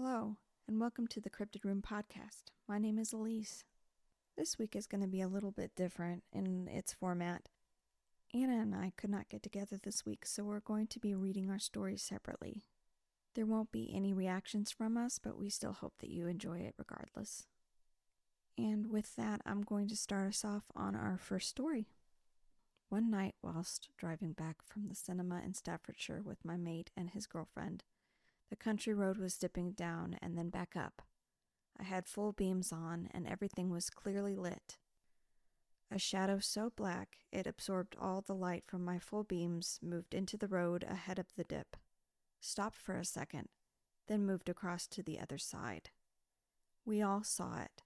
Hello, and welcome to the Cryptid Room podcast. My name is Elise. This week is going to be a little bit different in its format. Anna and I could not get together this week, so we're going to be reading our stories separately. There won't be any reactions from us, but we still hope that you enjoy it regardless. And with that, I'm going to start us off on our first story. One night, whilst driving back from the cinema in Staffordshire with my mate and his girlfriend, the country road was dipping down and then back up. I had full beams on, and everything was clearly lit. A shadow so black it absorbed all the light from my full beams moved into the road ahead of the dip, stopped for a second, then moved across to the other side. We all saw it.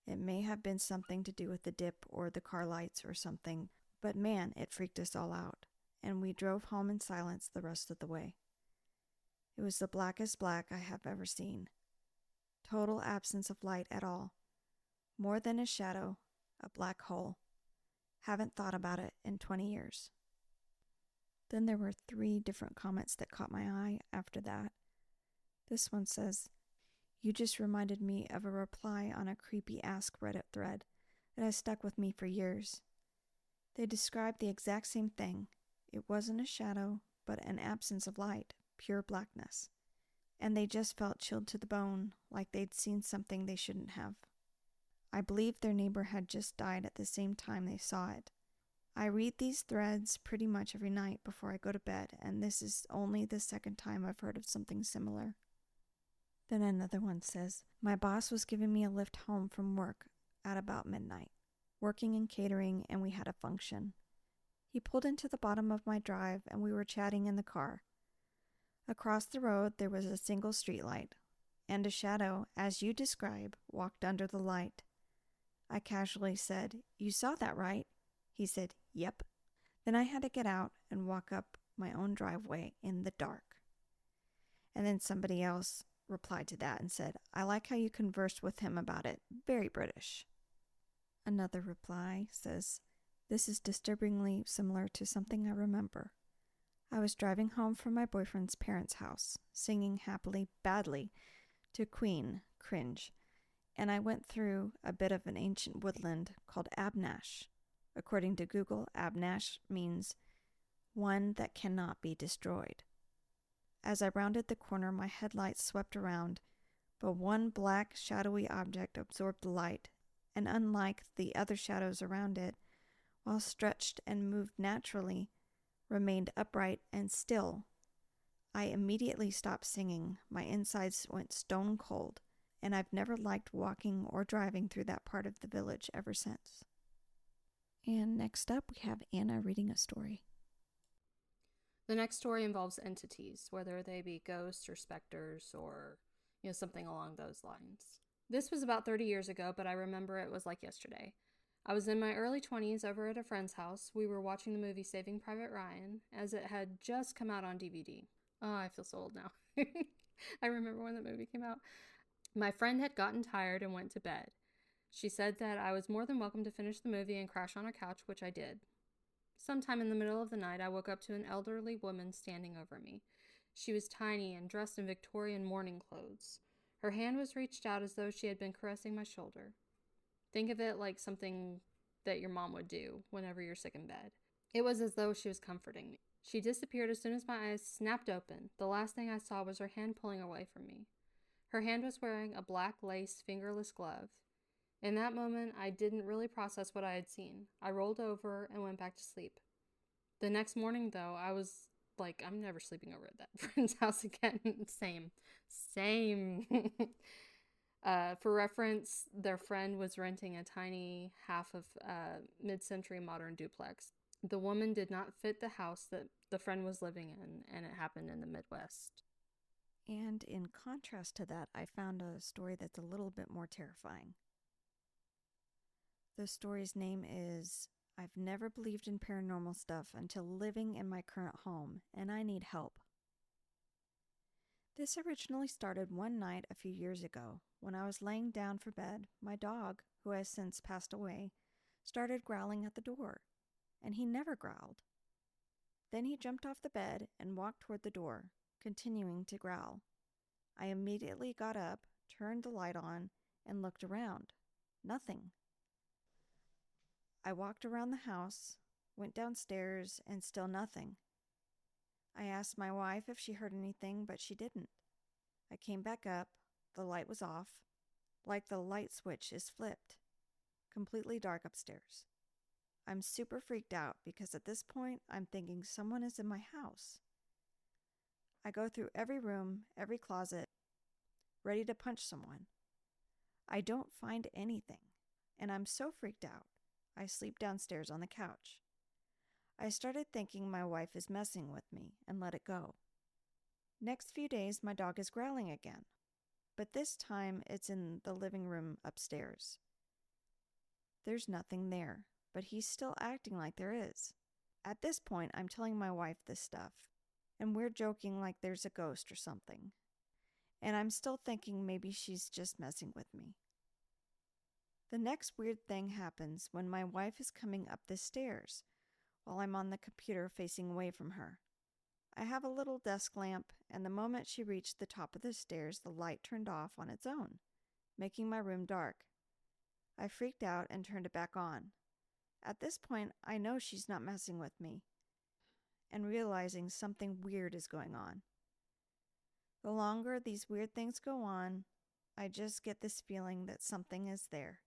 It may have been something to do with the dip or the car lights or something, but man, it freaked us all out, and we drove home in silence the rest of the way. It was the blackest black I have ever seen. Total absence of light at all. More than a shadow, a black hole. Haven't thought about it in 20 years. Then there were 3 different comments that caught my eye after that. This one says, "You just reminded me of a reply on a creepy Ask Reddit thread that has stuck with me for years. They described the exact same thing. It wasn't a shadow, but an absence of light. Pure blackness, and they just felt chilled to the bone, like they'd seen something they shouldn't have. I believe their neighbor had just died at the same time they saw it. I read these threads pretty much every night before I go to bed, and this is only the second time I've heard of something similar." Then another one says, "My boss was giving me a lift home from work at about midnight, working in catering, and we had a function. He pulled into the bottom of my drive, and we were chatting in the car. Across the road there was a single streetlight, and a shadow, as you describe, walked under the light. I casually said, 'You saw that, right?' He said, 'Yep.' Then I had to get out and walk up my own driveway in the dark." And then somebody else replied to that and said, "I like how you conversed with him about it. Very British." Another reply says, "This is disturbingly similar to something I remember. I was driving home from my boyfriend's parents' house, singing happily badly to Queen, cringe, and I went through a bit of an ancient woodland called Abnash. According to Google, Abnash means one that cannot be destroyed. As I rounded the corner, my headlights swept around, but one black, shadowy object absorbed the light, and unlike the other shadows around it, while stretched and moved naturally, remained upright and still. I immediately stopped singing. My insides went stone cold, and I've never liked walking or driving through that part of the village ever since." And next up, we have Anna reading a story. The next story involves entities, whether they be ghosts or specters or, something along those lines. This was about 30 years ago, but I remember it was like yesterday. I was in my early 20s over at a friend's house. We were watching the movie Saving Private Ryan, as it had just come out on DVD. Oh, I feel so old now. I remember when the movie came out. My friend had gotten tired and went to bed. She said that I was more than welcome to finish the movie and crash on her couch, which I did. Sometime in the middle of the night, I woke up to an elderly woman standing over me. She was tiny and dressed in Victorian mourning clothes. Her hand was reached out as though she had been caressing my shoulder. Think of it like something that your mom would do whenever you're sick in bed. It was as though she was comforting me. She disappeared as soon as my eyes snapped open. The last thing I saw was her hand pulling away from me. Her hand was wearing a black lace fingerless glove. In that moment, I didn't really process what I had seen. I rolled over and went back to sleep. The next morning, though, I was like, I'm never sleeping over at that friend's house again. Same. For reference, their friend was renting a tiny half of mid-century modern duplex. The woman did not fit the house that the friend was living in, and it happened in the Midwest. And in contrast to that, I found a story that's a little bit more terrifying. The story's name is "I've Never Believed in Paranormal Stuff Until Living in My Current Home, and I Need Help." This originally started one night a few years ago. When I was laying down for bed, my dog, who has since passed away, started growling at the door, and he never growled. Then he jumped off the bed and walked toward the door, continuing to growl. I immediately got up, turned the light on, and looked around. Nothing. I walked around the house, went downstairs, and still nothing. I asked my wife if she heard anything, but she didn't. I came back up. The light was off, like the light switch is flipped. Completely dark upstairs. I'm super freaked out because at this point I'm thinking someone is in my house. I go through every room, every closet, ready to punch someone. I don't find anything, and I'm so freaked out. I sleep downstairs on the couch. I started thinking my wife is messing with me and let it go. Next few days, my dog is growling again, but this time it's in the living room upstairs. There's nothing there, but he's still acting like there is. At this point, I'm telling my wife this stuff, and we're joking like there's a ghost or something. And I'm still thinking maybe she's just messing with me. The next weird thing happens when my wife is coming up the stairs while I'm on the computer facing away from her. I have a little desk lamp, and the moment she reached the top of the stairs, the light turned off on its own, making my room dark. I freaked out and turned it back on. At this point, I know she's not messing with me, and realizing something weird is going on. The longer these weird things go on, I just get this feeling that something is there.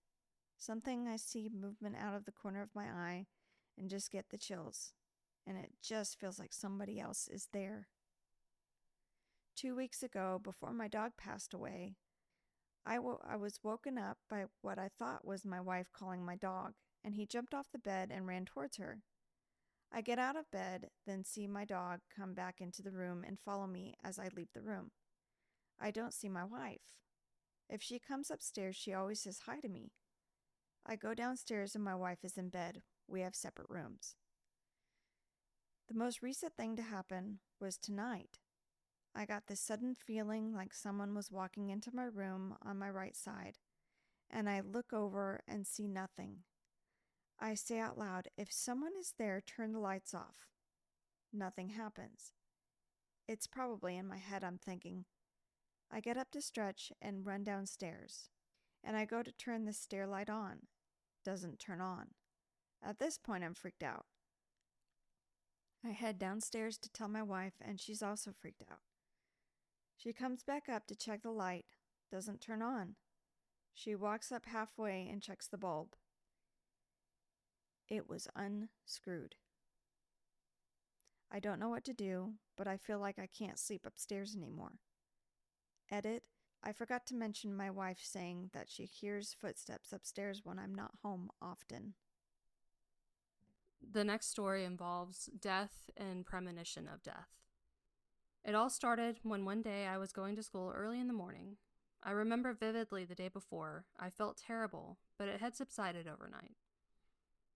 Something I see movement out of the corner of my eye and just get the chills. And it just feels like somebody else is there. 2 weeks ago, before my dog passed away, I was woken up by what I thought was my wife calling my dog, and he jumped off the bed and ran towards her. I get out of bed, then see my dog come back into the room and follow me as I leave the room. I don't see my wife. If she comes upstairs, she always says hi to me. I go downstairs and my wife is in bed. We have separate rooms. The most recent thing to happen was tonight. I got this sudden feeling like someone was walking into my room on my right side, and I look over and see nothing. I say out loud, "If someone is there, turn the lights off." Nothing happens. It's probably in my head, I'm thinking. I get up to stretch and run downstairs, and I go to turn the stair light on. Doesn't turn on. At this point, I'm freaked out. I head downstairs to tell my wife, and she's also freaked out. She comes back up to check the light. Doesn't turn on. She walks up halfway and checks the bulb. It was unscrewed. I don't know what to do, but I feel like I can't sleep upstairs anymore. Edit: I forgot to mention my wife saying that she hears footsteps upstairs when I'm not home often. The next story involves death and premonition of death. It all started when one day I was going to school early in the morning. I remember vividly the day before. I felt terrible, but it had subsided overnight.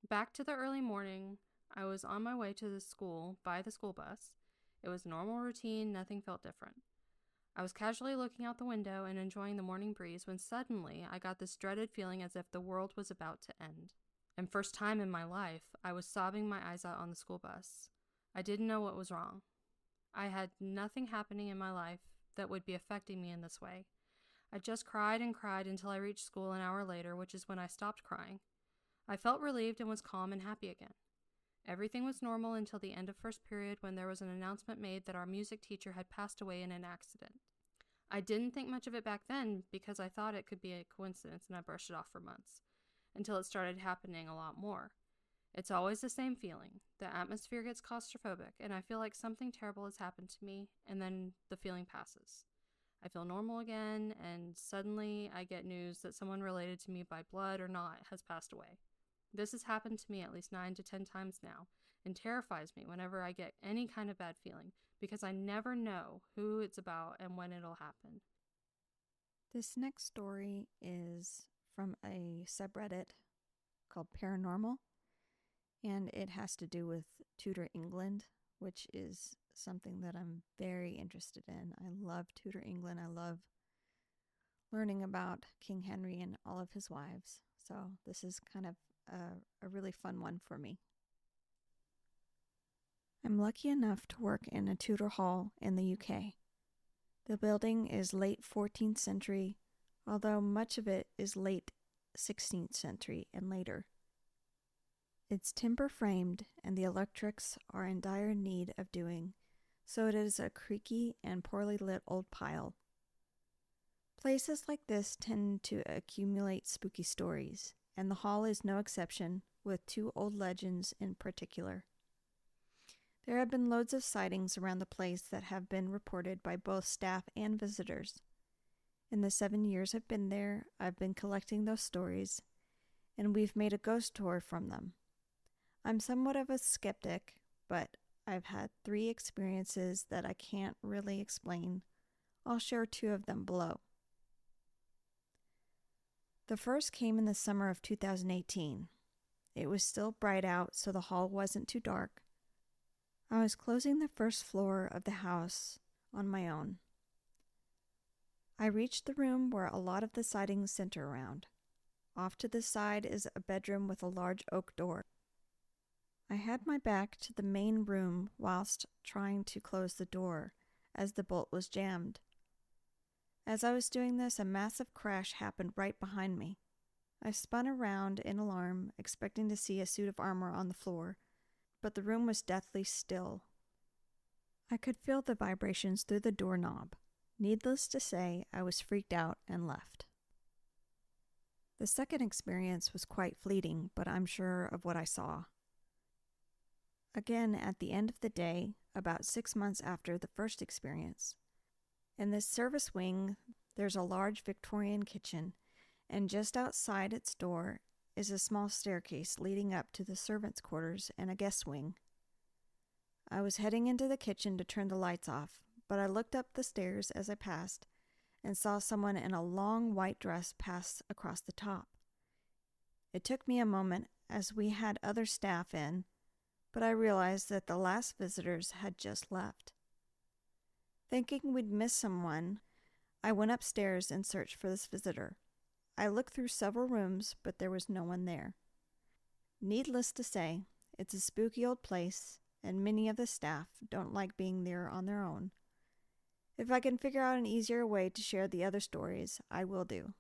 Back to the early morning, I was on my way to the school by the school bus. It was a normal routine, nothing felt different. I was casually looking out the window and enjoying the morning breeze when suddenly I got this dreaded feeling as if the world was about to end. And first time in my life, I was sobbing my eyes out on the school bus. I didn't know what was wrong. I had nothing happening in my life that would be affecting me in this way. I just cried and cried until I reached school an hour later, which is when I stopped crying. I felt relieved and was calm and happy again. Everything was normal until the end of first period when there was an announcement made that our music teacher had passed away in an accident. I didn't think much of it back then because I thought it could be a coincidence and I brushed it off for months, until it started happening a lot more. It's always the same feeling. The atmosphere gets claustrophobic and I feel like something terrible has happened to me, and then the feeling passes. I feel normal again, and suddenly I get news that someone related to me by blood or not has passed away. This has happened to me at least 9 to 10 times now, and terrifies me whenever I get any kind of bad feeling, because I never know who it's about and when it'll happen. This next story is from a subreddit called Paranormal, and it has to do with Tudor England, which is something that I'm very interested in. I love Tudor England. I love learning about King Henry and all of his wives. So this is kind of a really fun one for me. I'm lucky enough to work in a Tudor hall in the UK. The building is late 14th century, although much of it is late 16th century and later. It's timber framed and the electrics are in dire need of doing, so it is a creaky and poorly lit old pile. Places like this tend to accumulate spooky stories, and the hall is no exception, with 2 old legends in particular. There have been loads of sightings around the place that have been reported by both staff and visitors. In the 7 years I've been there, I've been collecting those stories, and we've made a ghost tour from them. I'm somewhat of a skeptic, but I've had 3 experiences that I can't really explain. I'll share 2 of them below. The first came in the summer of 2018. It was still bright out, so the hall wasn't too dark. I was closing the first floor of the house on my own. I reached the room where a lot of the sightings center around. Off to the side is a bedroom with a large oak door. I had my back to the main room whilst trying to close the door, as the bolt was jammed. As I was doing this, a massive crash happened right behind me. I spun around in alarm, expecting to see a suit of armor on the floor, but the room was deathly still. I could feel the vibrations through the doorknob. Needless to say, I was freaked out and left. The second experience was quite fleeting, but I'm sure of what I saw. Again, at the end of the day, about 6 months after the first experience. In this service wing, there's a large Victorian kitchen, and just outside its door is a small staircase leading up to the servants' quarters and a guest wing. I was heading into the kitchen to turn the lights off, but I looked up the stairs as I passed and saw someone in a long white dress pass across the top. It took me a moment as we had other staff in, but I realized that the last visitors had just left. Thinking we'd missed someone, I went upstairs and searched for this visitor. I looked through several rooms, but there was no one there. Needless to say, it's a spooky old place, and many of the staff don't like being there on their own. If I can figure out an easier way to share the other stories, I will do.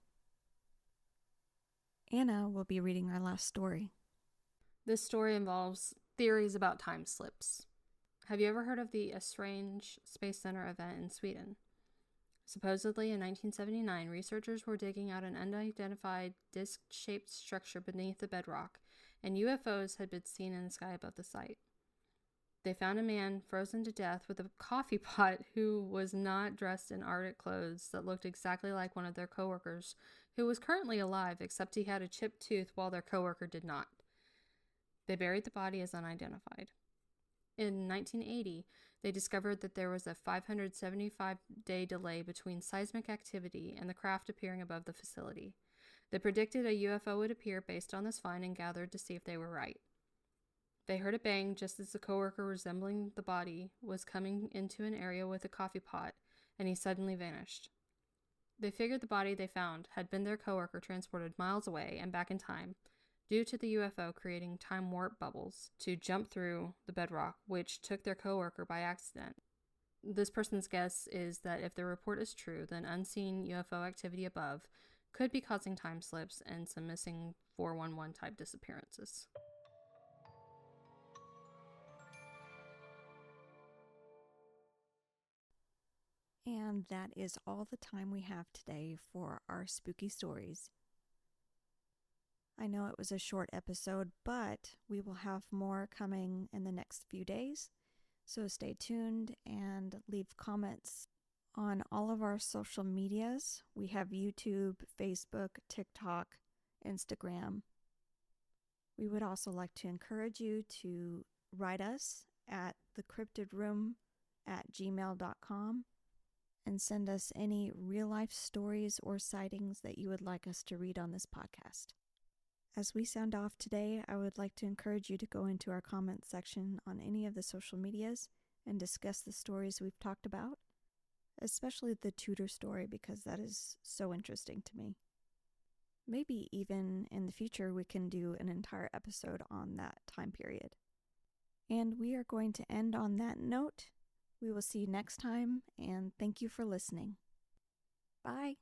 Anna will be reading our last story. This story involves theories about time slips. Have you ever heard of the Esrange Space Center event in Sweden? Supposedly, in 1979, researchers were digging out an unidentified disc-shaped structure beneath the bedrock, and UFOs had been seen in the sky above the site. They found a man frozen to death with a coffee pot who was not dressed in Arctic clothes that looked exactly like one of their coworkers, who was currently alive, except he had a chipped tooth while their coworker did not. They buried the body as unidentified. In 1980, they discovered that there was a 575-day delay between seismic activity and the craft appearing above the facility. They predicted a UFO would appear based on this find and gathered to see if they were right. They heard a bang just as the coworker resembling the body was coming into an area with a coffee pot, and he suddenly vanished. They figured the body they found had been their coworker transported miles away and back in time, due to the UFO creating time warp bubbles to jump through the bedrock, which took their coworker by accident. This person's guess is that if the report is true, then unseen UFO activity above could be causing time slips and some missing 411 type disappearances. And that is all the time we have today for our spooky stories. I know it was a short episode, but we will have more coming in the next few days. So stay tuned and leave comments on all of our social medias. We have YouTube, Facebook, TikTok, Instagram. We would also like to encourage you to write us at thecryptidroom@gmail.com and send us any real-life stories or sightings that you would like us to read on this podcast. As we sound off today, I would like to encourage you to go into our comments section on any of the social medias and discuss the stories we've talked about, especially the Tudor story because that is so interesting to me. Maybe even in the future we can do an entire episode on that time period. And we are going to end on that note. We will see you next time, and thank you for listening. Bye.